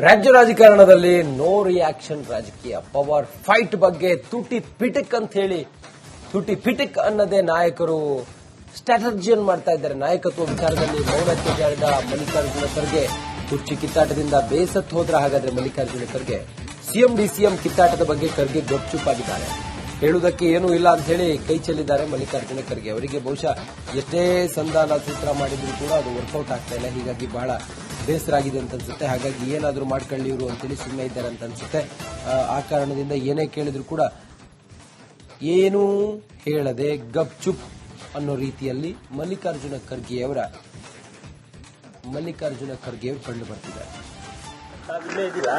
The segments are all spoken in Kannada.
ರಾಜ್ಯ ರಾಜಕಾರಣದಲ್ಲಿ ನೋ ರಿಯಾಕ್ಷನ್ ರಾಜಕೀಯ. ಪವರ್ ಫೈಟ್ ಬಗ್ಗೆ ತುಟಿ ಪಿಟಿಕ್ ಅಂತ ಹೇಳಿ ತುಟಿ ಪಿಟಿಕ್ ಅನ್ನದೇ ನಾಯಕರು ಸ್ಟ್ರಾಟಜಿಯನ್ನು ಮಾಡ್ತಾ ಇದ್ದಾರೆ. ನಾಯಕತ್ವ ವಿಚಾರದಲ್ಲಿ ಮೌನಕ್ಕೆ ಜಾರಿದ ಮಲ್ಲಿಕಾರ್ಜುನ ಖರ್ಗೆ ಕುರ್ಚಿ ಕಿತ್ತಾಟದಿಂದ ಬೇಸತ್ತು ಹೋದ್ರ. ಹಾಗಾದ್ರೆ ಮಲ್ಲಿಕಾರ್ಜುನ ಖರ್ಗೆ ಸಿಎಂ ಡಿಸಿಎಂ ಕಿತ್ತಾಟದ ಬಗ್ಗೆ ಖರ್ಗೆ ಗಪ್ಚುಪ್ಪಾಗಿದ್ದಾರೆ. ಹೇಳುವುದಕ್ಕೆ ಏನೂ ಇಲ್ಲ ಅಂತ ಹೇಳಿ ಕೈ ಚೆಲ್ಲಿದ್ದಾರೆ ಮಲ್ಲಿಕಾರ್ಜುನ ಖರ್ಗೆ. ಅವರಿಗೆ ಬಹುಶಃ ಎಷ್ಟೇ ಸಂಧಾನ ಸೂತ್ರ ಮಾಡಿದ್ರು ಕೂಡ ಅದು ವರ್ಕೌಟ್ ಆಗ್ತಾ ಇಲ್ಲ. ಹೀಗಾಗಿ ಬಹಳ ಬೇಸರ ಆಗಿದೆ ಅಂತ ಅನ್ಸುತ್ತೆ. ಹಾಗಾಗಿ ಏನಾದರೂ ಮಾಡ್ಕೊಳ್ಳಿ ಇವರು ಅಂತೇಳಿ ಸುಮ್ಮನೆ ಇದ್ದಾರೆ ಅಂತ ಅನ್ಸುತ್ತೆ. ಆ ಕಾರಣದಿಂದ ಏನೇ ಕೇಳಿದ್ರು ಕೂಡ ಏನೂ ಹೇಳದೆ ಗಪ್ ಚುಪ್ ಅನ್ನೋ ರೀತಿಯಲ್ಲಿ ಮಲ್ಲಿಕಾರ್ಜುನ ಖರ್ಗೆಯವರು ಕಂಡು ಬರ್ತಿದ್ದಾರೆ. ತಾವಿಲ್ಲೇ ಇದ್ದೀರಾ?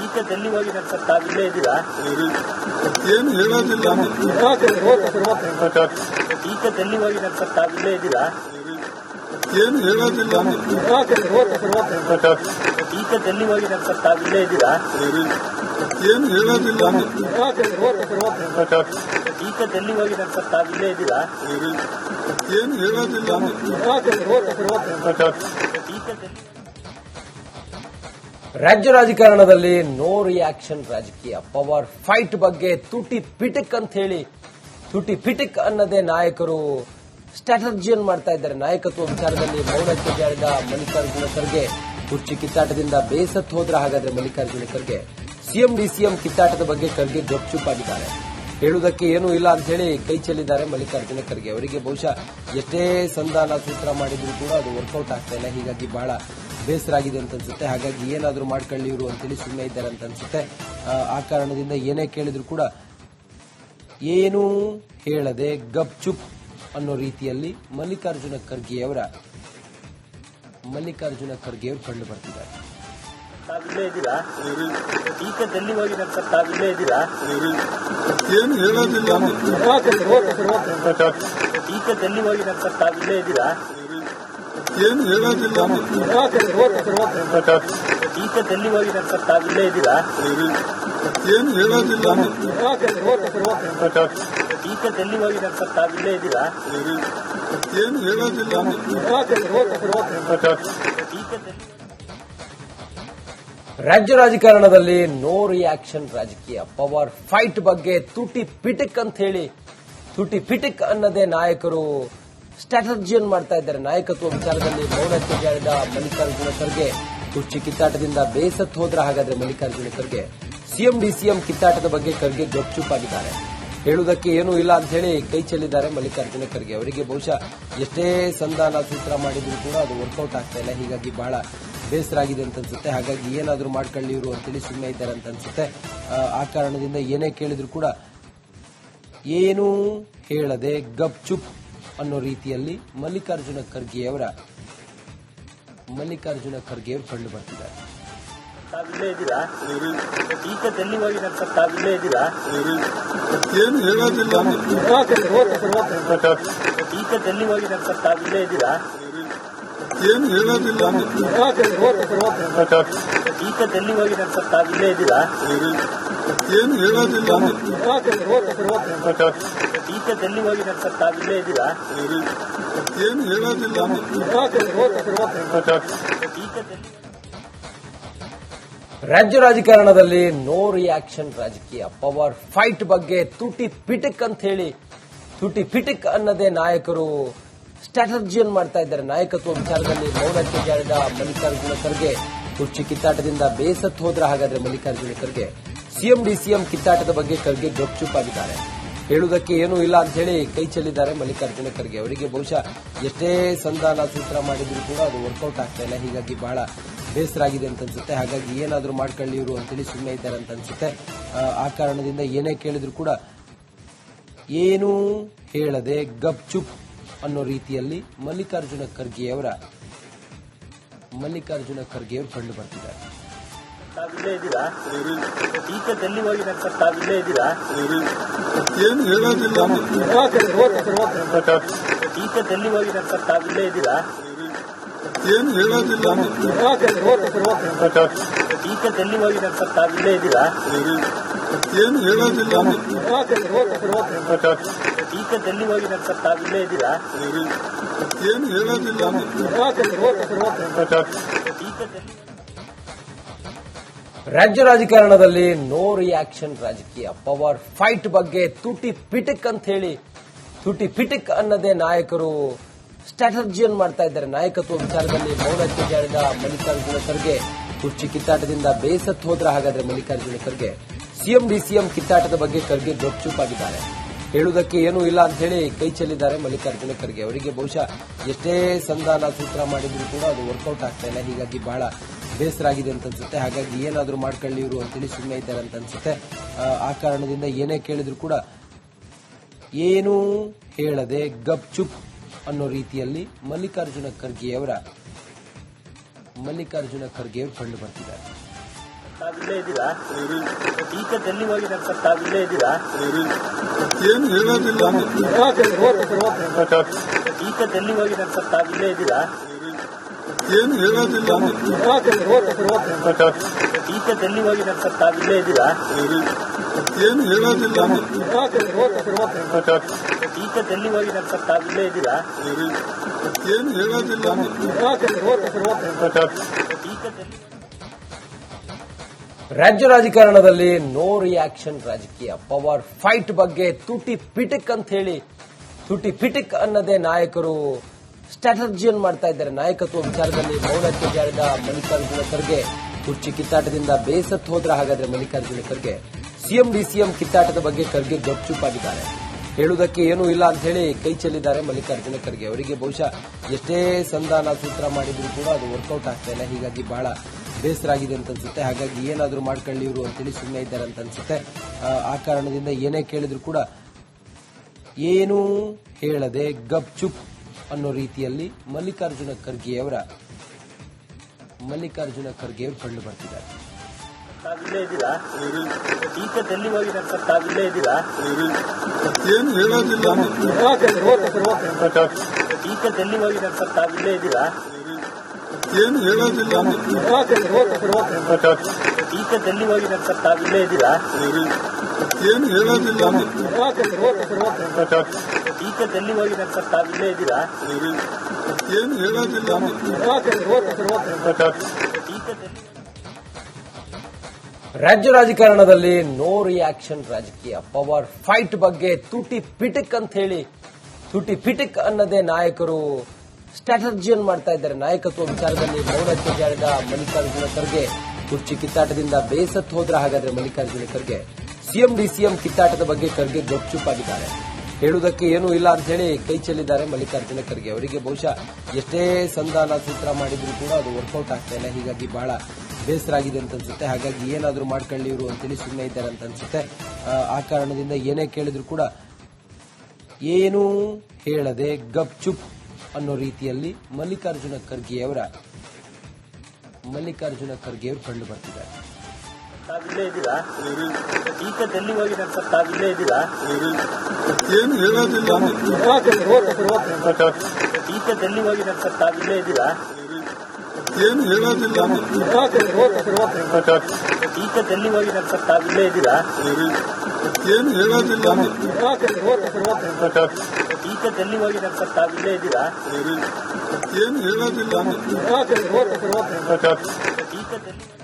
ಈಗ ಡೆಲ್ಲಿಗೆ ಸರ್ ತಾವಿಲ್ಲೇ ಇದ್ದೀರಾ? ಏನು ಹೇಳೋದಿಲ್ಲ. ಈಗ ಡೆಲ್ಲಿಗೆ ಸರ್ ತಾವಿಲ್ಲೇ ಇದ್ದೀರಾ? ಏನು ಹೇಳೋದಿಲ್ಲ. ಈಗ ಡೆಲ್ಲಿಗೆ ಸರ್ ತಾವಿಲ್ಲೇ ಇದ್ದೀರಾ? ಏನು ಹೇಳೋದಿಲ್ಲ. ಈಗ ಡೆಲ್ಲಿಗೆ ಸರ್ ತಾವಿಲ್ಲೇ ಇದ್ದೀರಾ? ಏನು ಹೇಳೋದಿಲ್ಲ. ಈಗ ರಾಜ್ಯ ರಾಜಕಾರಣದಲ್ಲಿ ನೋ ರಿಯಾಕ್ಷನ್ ರಾಜಕೀಯ. ಪವರ್ ಫೈಟ್ ಬಗ್ಗೆ ತುಟಿ ಪಿಟಿಕ್ ಅಂತ ಹೇಳಿ ತುಟಿ ಪಿಟಿಕ್ ಅನ್ನದೇ ನಾಯಕರು ಸ್ಟ್ರಾಟಜಿಯನ್ನು ಮಾಡ್ತಾ ಇದ್ದಾರೆ. ನಾಯಕತ್ವ ವಿಚಾರದಲ್ಲಿ ಮೌನಕ್ಕೆ ಜಾರಿದ ಮಲ್ಲಿಕಾರ್ಜುನ ಖರ್ಗೆ ಕುರ್ಚಿ ಕಿತ್ತಾಟದಿಂದ ಬೇಸತ್ತು ಹೋದ್ರ. ಹಾಗಾದ್ರೆ ಮಲ್ಲಿಕಾರ್ಜುನ ಖರ್ಗೆ ಸಿಎಂ ಡಿಸಿಎಂ ಕಿತ್ತಾಟದ ಬಗ್ಗೆ ಖರ್ಗೆ ಗಪ್ಚುಪ್ಪಾಗಿದ್ದಾರೆ. ಹೇಳುವುದಕ್ಕೆ ಏನೂ ಇಲ್ಲ ಅಂತ ಹೇಳಿ ಕೈ ಚೆಲ್ಲಿದ್ದಾರೆ ಮಲ್ಲಿಕಾರ್ಜುನ ಖರ್ಗೆ. ಅವರಿಗೆ ಬಹುಶಃ ಎಷ್ಟೇ ಸಂಧಾನ ಸೂತ್ರ ಮಾಡಿದ್ರು ಕೂಡ ಅದು ವರ್ಕೌಟ್ ಆಗ್ತಾ ಇಲ್ಲ. ಹೀಗಾಗಿ ಬಹಳ ಬೇಸರ ಆಗಿದೆ ಅಂತ ಅನ್ಸುತ್ತೆ. ಹಾಗಾಗಿ ಏನಾದರೂ ಮಾಡ್ಕೊಳ್ಳಿ ಇವರು ಅಂತೇಳಿ ಸುಮ್ಮನೆ ಇದ್ದಾರೆ ಅಂತ ಅನ್ಸುತ್ತೆ. ಆ ಕಾರಣದಿಂದ ಏನೇ ಕೇಳಿದ್ರು ಕೂಡ ಏನೂ ಹೇಳದೆ ಗಪ್ ಚುಪ್ ಅನ್ನೋ ರೀತಿಯಲ್ಲಿ ಮಲ್ಲಿಕಾರ್ಜುನ ಖರ್ಗೆಯವರು ಕಂಡು ಬರ್ತಿದ್ದಾರೆ. ತಾವಿಲ್ಲೇ ಇದ್ದೀರಾ? ಈಗ ಡೆಲ್ಲಿಗೆ ಸರ್ ತಾವಿಲ್ಲೇ ಇದ್ದೀರಾ? ಏನು ಹೇಳೋದಿಲ್ಲ. ಈಗ ಡೆಲ್ಲಿಗೆ ಸರ್ ತಾವಿಲ್ಲೇ ಇದ್ದೀರಾ? ಏನು ಹೇಳೋದಿಲ್ಲ. ಈಗ ಡೆಲ್ಲಿಗೆ ಸರ್ ತಾವಿಲ್ಲೇ ಇದ್ದೀರಾ? ಏನು ಹೇಳೋದಿಲ್ಲ. ಈಗ ಡೆಲ್ಲಿಗೆ ಸರ್ ತಾವಿಲ್ಲೇ ಇದ್ದೀರಾ? ಏನು ಹೇಳೋದಿಲ್ಲ. ಈಗ ರಾಜ್ಯ ರಾಜಕಾರಣದಲ್ಲಿ ನೋ ರಿಯಾಕ್ಷನ್ ರಾಜಕೀಯ. ಪವರ್ ಫೈಟ್ ಬಗ್ಗೆ ತುಟಿ ಪಿಟಿಕ್ ಅಂತ ಹೇಳಿ ತುಟಿ ಪಿಟಿಕ್ ಅನ್ನದೇ ನಾಯಕರು ಸ್ಟ್ರಾಟಜಿಯನ್ನು ಮಾಡ್ತಾ ಇದ್ದಾರೆ. ನಾಯಕತ್ವ ವಿಚಾರದಲ್ಲಿ ಮೌನಕ್ಕೆ ಜಾರಿದ ಮಲ್ಲಿಕಾರ್ಜುನ ಖರ್ಗೆ ಕುರ್ಚಿ ಕಿತ್ತಾಟದಿಂದ ಬೇಸತ್ತು ಹೋದ್ರ. ಹಾಗಾದ್ರೆ ಮಲ್ಲಿಕಾರ್ಜುನ ಖರ್ಗೆ ಸಿಎಂ ಡಿಸಿಎಂ ಕಿತ್ತಾಟದ ಬಗ್ಗೆ ಖರ್ಗೆ ಗಪ್ಚುಪ್ಪಾಗಿದ್ದಾರೆ. ಹೇಳುವುದಕ್ಕೆ ಏನೂ ಇಲ್ಲ ಅಂತ ಹೇಳಿ ಕೈ ಚೆಲ್ಲಿದ್ದಾರೆ ಮಲ್ಲಿಕಾರ್ಜುನ ಖರ್ಗೆ. ಅವರಿಗೆ ಬಹುಶಃ ಎಷ್ಟೇ ಸಂಧಾನ ಸೂತ್ರ ಮಾಡಿದ್ರು ಕೂಡ ಅದು ವರ್ಕೌಟ್ ಆಗ್ತಾ ಇಲ್ಲ. ಹೀಗಾಗಿ ಬಹಳ ಬೇಸರ ಆಗಿದೆ ಅಂತ ಅನ್ಸುತ್ತೆ. ಹಾಗಾಗಿ ಏನಾದರೂ ಮಾಡ್ಕೊಳ್ಳಿ ಇವರು ಅಂತೇಳಿ ಸುಮ್ಮನೆ ಇದ್ದಾರೆ ಅಂತ ಅನ್ಸುತ್ತೆ. ಆ ಕಾರಣದಿಂದ ಏನೇ ಕೇಳಿದ್ರು ಕೂಡ ಏನೂ ಹೇಳದೆ ಗಪ್ ಚುಪ್ ಅನ್ನೋ ರೀತಿಯಲ್ಲಿ ಮಲ್ಲಿಕಾರ್ಜುನ ಖರ್ಗೆಯವರು ಕಂಡು ಬರ್ತಿದ್ದಾರೆ. ತಾವಿಲ್ಲೇ ಇದ್ದೀರಾ? ಈಗ ಡೆಲ್ಲಿಗೆ ಸರ್ ತಾವಿಲ್ಲೇ ಇದ್ದೀರಾ? ಏನು ಹೇಳೋದಿಲ್ಲ. ಈಗ ಡೆಲ್ಲಿಗೆ ಸರ್ ತಾವಿಲ್ಲೇ ಇದ್ದೀರಾ? ಏನು ಹೇಳೋದಿಲ್ಲ. ಈಗ ಡೆಲ್ಲಿಗೆ ಸರ್ ತಾವಿಲ್ಲೇ ಇದ್ದೀರಾ? ಏನು ಹೇಳೋದಿಲ್ಲ. ಈಗ ಡೆಲ್ಲಿಗೆ ಸರ್ ತಾವಿಲ್ಲೇ ಇದ್ದೀರಾ? ಏನು ಹೇಳೋದಿಲ್ಲ. ಈಗ ರಾಜ್ಯ ರಾಜಕಾರಣದಲ್ಲಿ ನೋ ರಿಯಾಕ್ಷನ್ ರಾಜಕೀಯ. ಪವರ್ ಫೈಟ್ ಬಗ್ಗೆ ತುಟಿ ಪಿಟಿಕ್ ಅಂತ ಹೇಳಿ ತುಟಿ ಪಿಟಿಕ್ ಅನ್ನದೇ ನಾಯಕರು ಸ್ಟ್ರಾಟಜಿಯನ್ನು ಮಾಡ್ತಾ ಇದ್ದಾರೆ. ನಾಯಕತ್ವ ವಿಚಾರದಲ್ಲಿ ಮೌನಕ್ಕೆ ಜಾರಿದ ಮಲ್ಲಿಕಾರ್ಜುನ ಖರ್ಗೆ ಕುರ್ಚಿ ಕಿತ್ತಾಟದಿಂದ ಬೇಸತ್ತು ಹೋದ್ರ. ಹಾಗಾದ್ರೆ ಮಲ್ಲಿಕಾರ್ಜುನ ಖರ್ಗೆ ಸಿಎಂ ಡಿಸಿಎಂ ಕಿತ್ತಾಟದ ಬಗ್ಗೆ ಖರ್ಗೆ ಗಪ್ಚುಪ್ಪಾಗಿದ್ದಾರೆ. ಹೇಳುವುದಕ್ಕೆ ಏನೂ ಇಲ್ಲ ಅಂತ ಹೇಳಿ ಕೈ ಚೆಲ್ಲಿದ್ದಾರೆ ಮಲ್ಲಿಕಾರ್ಜುನ ಖರ್ಗೆ. ಅವರಿಗೆ ಬಹುಶಃ ಎಷ್ಟೇ ಸಂಧಾನ ಸೂತ್ರ ಮಾಡಿದ್ರು ಕೂಡ ಅದು ವರ್ಕೌಟ್ ಆಗ್ತಾ ಇಲ್ಲ. ಹೀಗಾಗಿ ಬಹಳ ಬೇಸರ ಆಗಿದೆ ಅಂತ ಅನ್ಸುತ್ತೆ. ಹಾಗಾಗಿ ಏನಾದರೂ ಮಾಡ್ಕೊಳ್ಳಿ ಇವರು ಅಂತೇಳಿ ಸುಮ್ಮನೆ ಇದ್ದಾರೆ ಅಂತ ಅನ್ಸುತ್ತೆ. ಆ ಕಾರಣದಿಂದ ಏನೇ ಕೇಳಿದ್ರು ಕೂಡ ಏನೂ ಹೇಳದೆ ಗಪ್ ಚುಪ್ ಅನ್ನೋ ರೀತಿಯಲ್ಲಿ ಮಲ್ಲಿಕಾರ್ಜುನ ಖರ್ಗೆಯವರು ಕಂಡು ಬರ್ತಿದ್ದಾರೆ. ತಾವಿಲ್ಲೇ ಇದ್ದೀರಾ? ಈಗ ಡೆಲ್ಲಿಗೆ ಸರ್ ತಾವಿಲ್ಲೇ ಇದ್ದೀರಾ? ಏನು ಹೇಳೋದಿಲ್ಲ. ಈಗ ಡೆಲ್ಲಿಗೆ ಸರ್ ತಾವಿಲ್ಲೇ ಇದ್ದೀರಾ? ಏನು ಹೇಳೋದಿಲ್ಲ. ಈಗ ಡೆಲ್ಲಿಗೆ ಸರ್ ತಾವಿಲ್ಲೇ ಇದ್ದೀರಾ? ಏನು ಹೇಳೋದಿಲ್ಲ. ಈಗ ಡೆಲ್ಲಿಗೆ ಸರ್ ತಾವಿಲ್ಲೇ ಇದ್ದೀರಾ? ಏನು ಹೇಳೋದಿಲ್ಲ. ಈಗ ರಾಜ್ಯ ರಾಜಕಾರಣದಲ್ಲಿ ನೋ ರಿಯಾಕ್ಷನ್ ರಾಜಕೀಯ ಪವರ್ ಫೈಟ್ ಬಗ್ಗೆ ತುಟಿ ಪಿಟಿಕ್ ಅಂತ ಹೇಳಿ ತುಟಿ ಪಿಟಿಕ್ ಅನ್ನದೇ ನಾಯಕರು ಸ್ಟ್ರಾಟಜಿಯನ್ನು ಮಾಡ್ತಾ ಇದ್ದಾರೆ. ನಾಯಕತ್ವ ವಿಚಾರದಲ್ಲಿ ಮೌನಕ್ಕೆ ಜಾರಿದ ಮಲ್ಲಿಕಾರ್ಜುನ ಖರ್ಗೆ ಕುರ್ಚಿ ಕಿತ್ತಾಟದಿಂದ ಬೇಸತ್ತು ಹೋದ್ರ. ಹಾಗಾದ್ರೆ ಮಲ್ಲಿಕಾರ್ಜುನ ಖರ್ಗೆ ಸಿಎಂ ಡಿಸಿಎಂ ಕಿತ್ತಾಟದ ಬಗ್ಗೆ ಖರ್ಗೆ ಗಪ್ಚುಪ್ಪಾಗಿದ್ದಾರೆ. ಹೇಳುವುದಕ್ಕೆ ಏನೂ ಇಲ್ಲ ಅಂತ ಹೇಳಿ ಕೈ ಚೆಲ್ಲಿದ್ದಾರೆ ಮಲ್ಲಿಕಾರ್ಜುನ ಖರ್ಗೆ. ಅವರಿಗೆ ಬಹುಶಃ ಎಷ್ಟೇ ಸಂಧಾನ ಸೂತ್ರ ಮಾಡಿದ್ರು ಕೂಡ ಅದು ವರ್ಕೌಟ್ ಆಗ್ತಾ ಇಲ್ಲ. ಹೀಗಾಗಿ ಬಹಳ ಬೇಸರ ಆಗಿದೆ ಅಂತ ಅನ್ಸುತ್ತೆ. ಹಾಗಾಗಿ ಏನಾದರೂ ಮಾಡ್ಕೊಳ್ಳಿ ಇವರು ಅಂತೇಳಿ ಸುಮ್ಮನೆ ಇದ್ದಾರೆ ಅಂತ ಅನ್ಸುತ್ತೆ. ಆ ಕಾರಣದಿಂದ ಏನೇ ಕೇಳಿದ್ರು ಕೂಡ ಏನೂ ಹೇಳದೆ ಗಪ್ ಚುಪ್ ಅನ್ನೋ ರೀತಿಯಲ್ಲಿ ಮಲ್ಲಿಕಾರ್ಜುನ ಖರ್ಗೆಯವರು ಕಂಡು ಬರ್ತಿದ್ದಾರೆ. ತಾವಿಲ್ಲೇ ಇದ್ದೀರಾ? ಈಗ ಡೆಲ್ಲಿ ಹೋಗಿದ್ದಾರೆ ಸರ್, ತಾವಿಲ್ಲೇ ಇದ್ದೀರಾ? ಏನು ಹೇಳೋದಿಲ್ಲ. ಈಗ ಡೆಲ್ಲಿ ಹೋಗಿದ್ದಾರೆ ಸರ್, ತಾವಿಲ್ಲೇ ಇದ್ದೀರಾ? ಏನು ಹೇಳೋದಿಲ್ಲ. ಈಗ ಡೆಲ್ಲಿ ಹೋಗಿದ್ದಾರೆ ಸರ್, ತಾವಿಲ್ಲೇ ಇದ್ದೀರಾ? ಏನು ಹೇಳೋದಿಲ್ಲ. ಈಗ ಡೆಲ್ಲಿ ಹೋಗಿದ್ದಾರೆ ಸರ್, ತಾವಿಲ್ಲೇ ಇದ್ದೀರಾ? ಏನು ಹೇಳೋದಿಲ್ಲ. ಈಗ ಡೆಲ್ಲಿ ರಾಜ್ಯ ರಾಜಕಾರಣದಲ್ಲಿ ನೋ ರಿಯಾಕ್ಷನ್ ರಾಜಕೀಯ ಪವರ್ ಫೈಟ್ ಬಗ್ಗೆ ತುಟಿ ಪಿಟಿಕ್ ಅಂತ ಹೇಳಿ ತುಟಿ ಪಿಟಿಕ್ ಅನ್ನದೇ ನಾಯಕರು ಸ್ಟ್ರಾಟಜಿಯನ್ನು ಮಾಡ್ತಾ ಇದ್ದಾರೆ. ನಾಯಕತ್ವ ವಿಚಾರದಲ್ಲಿ ಮೌನಕ್ಕೆ ಜಾರಿದ ಮಲ್ಲಿಕಾರ್ಜುನ ಖರ್ಗೆ ಕುರ್ಚಿ ಕಿತ್ತಾಟದಿಂದ ಬೇಸತ್ತು ಹೋದ್ರ. ಹಾಗಾದ್ರೆ ಮಲ್ಲಿಕಾರ್ಜುನ ಖರ್ಗೆ ಸಿಎಂ ಡಿಸಿಎಂ ಕಿತ್ತಾಟದ ಬಗ್ಗೆ ಖರ್ಗೆ ಗಪ್ಚುಪ್ಪಾಗಿದ್ದಾರೆ. ಹೇಳುವುದಕ್ಕೆ ಏನೂ ಇಲ್ಲ ಅಂತ ಹೇಳಿ ಕೈ ಚೆಲ್ಲಿದ್ದಾರೆ ಮಲ್ಲಿಕಾರ್ಜುನ ಖರ್ಗೆ. ಅವರಿಗೆ ಬಹುಶಃ ಎಷ್ಟೇ ಸಂಧಾನ ಸೂತ್ರ ಮಾಡಿದ್ರು ಕೂಡ ಅದು ವರ್ಕೌಟ್ ಆಗ್ತಾ ಇಲ್ಲ. ಹೀಗಾಗಿ ಬಹಳ ಬೇಸರ ಆಗಿದೆ ಅಂತ ಅನ್ಸುತ್ತೆ. ಹಾಗಾಗಿ ಏನಾದರೂ ಮಾಡ್ಕೊಳ್ಳಿ ಇವರು ಅಂತೇಳಿ ಸುಮ್ಮನೆ ಇದ್ದಾರೆ ಅಂತ ಅನ್ಸುತ್ತೆ. ಆ ಕಾರಣದಿಂದ ಏನೇ ಕೇಳಿದ್ರು ಕೂಡ ಏನೂ ಹೇಳದೆ ಗಪ್ ಚುಪ್ ಅನ್ನೋ ರೀತಿಯಲ್ಲಿ ಮಲ್ಲಿಕಾರ್ಜುನ ಖರ್ಗೆಯವರು ಕಂಡು ಬರ್ತಿದ್ದಾರೆ. ತಾವಿಲ್ಲೇ ಇದ್ದೀರಾ? ಈಗ ಡೆಲ್ಲಿ ಹೋಗಿದ್ದಾರೆ ಸರ್, ತಾವಿಲ್ಲೇ ಇದ್ದೀರಾ? ಏನು ಹೇಳೋದಿಲ್ಲ. ಈಗ ಡೆಲ್ಲಿ ಹೋಗಿದ್ದಾರೆ ಸರ್, ತಾವಿಲ್ಲೇ ಇದ್ದೀರಾ? ಏನು ಹೇಳೋದಿಲ್ಲ. ಈಗ ಡೆಲ್ಲಿ ಹೋಗಿದ್ದಾರೆ ಸರ್, ತಾವಿಲ್ಲೇ ಇದ್ದೀರಾ? ಏನು ಹೇಳೋದಿಲ್ಲ. ಈಗ ಡೆಲ್ಲಿ ಹೋಗಿದ್ದಾರೆ ಸರ್, ತಾವಿಲ್ಲೇ ಇದ್ದೀರಾ? ಏನು ಹೇಳೋದಿಲ್ಲ. ಈಗ ಡೆಲ್ಲಿ ರಾಜ್ಯ ರಾಜಕಾರಣದಲ್ಲಿ ನೋ ರಿಯಾಕ್ಷನ್ ರಾಜಕೀಯ ಪವರ್ ಫೈಟ್ ಬಗ್ಗೆ ತುಟಿ ಪಿಟಿಕ್ ಅಂತ ಹೇಳಿ ತುಟಿ ಪಿಟಿಕ್ ಅನ್ನದೇ ನಾಯಕರು ಸ್ಟ್ರಾಟಜಿಯನ್ನು ಮಾಡ್ತಾ ಇದ್ದಾರೆ. ನಾಯಕತ್ವ ವಿಚಾರದಲ್ಲಿ ಮೌನಕ್ಕೆ ಜಾರಿದ ಮಲ್ಲಿಕಾರ್ಜುನ ಖರ್ಗೆ ಕುರ್ಚಿ ಕಿತ್ತಾಟದಿಂದ ಬೇಸತ್ತು ಹೋದ್ರ. ಹಾಗಾದ್ರೆ ಮಲ್ಲಿಕಾರ್ಜುನ ಖರ್ಗೆ ಸಿಎಂ ಡಿಸಿಎಂ ಕಿತ್ತಾಟದ ಬಗ್ಗೆ ಖರ್ಗೆ ಗಪ್ಚುಪ್ಪಾಗಿದ್ದಾರೆ. ಹೇಳುವುದಕ್ಕೆ ಏನೂ ಇಲ್ಲ ಅಂತ ಹೇಳಿ ಕೈ ಚೆಲ್ಲಿದ್ದಾರೆ ಮಲ್ಲಿಕಾರ್ಜುನ ಖರ್ಗೆ. ಅವರಿಗೆ ಬಹುಶಃ ಎಷ್ಟೇ ಸಂಧಾನ ಸೂತ್ರ ಮಾಡಿದ್ರು ಕೂಡ ಅದು ವರ್ಕೌಟ್ ಆಗ್ತಾ ಇಲ್ಲ. ಹೀಗಾಗಿ ಬಹಳ ಬೇಸರ ಆಗಿದೆ ಅಂತ ಅನ್ಸುತ್ತೆ. ಹಾಗಾಗಿ ಏನಾದರೂ ಮಾಡ್ಕೊಳ್ಳಿ ಇವರು ಅಂತೇಳಿ ಸುಮ್ಮನೆ ಇದ್ದಾರೆ ಅಂತ ಅನ್ಸುತ್ತೆ. ಆ ಕಾರಣದಿಂದ ಏನೇ ಕೇಳಿದ್ರು ಕೂಡ ಏನೂ ಹೇಳದೆ ಗಪ್ ಚುಪ್ ಅನ್ನೋ ರೀತಿಯಲ್ಲಿ ಮಲ್ಲಿಕಾರ್ಜುನ ಖರ್ಗೆಯವರು ಕಂಡು ಬರ್ತಿದ್ದಾರೆ. ತಾವಿಲ್ಲೇ ಇದ್ದೀರಾ? ಈಗ ಡೆಲ್ಲಿ ಹೋಗಿದ್ದಾರೆ ಸರ್, ತಾವಿಲ್ಲೇ ಇದ್ದೀರಾ? ಏನು ಹೇಳೋದಿಲ್ಲ. ಈಗ ಡೆಲ್ಲಿ ಹೋಗಿದ್ದಾರೆ ಸರ್, ತಾವಿಲ್ಲೇ ಇದ್ದೀರಾ? ಏನು ಹೇಳೋದಿಲ್ಲ. ಈಗ ಡೆಲ್ಲಿ ಹೋಗಿದ್ದಾರೆ ಸರ್, ತಾವಿಲ್ಲೇ ಇದ್ದೀರಾ? ಏನು ಹೇಳೋದಿಲ್ಲ. ಈಗ ಡೆಲ್ಲಿ ಹೋಗಿದ್ದಾರೆ ಸರ್, ತಾವಿಲ್ಲೇ ಇದ್ದೀರಾ? ಏನು ಹೇಳೋದಿಲ್ಲ. ಈಗ ಡೆಲ್ಲಿ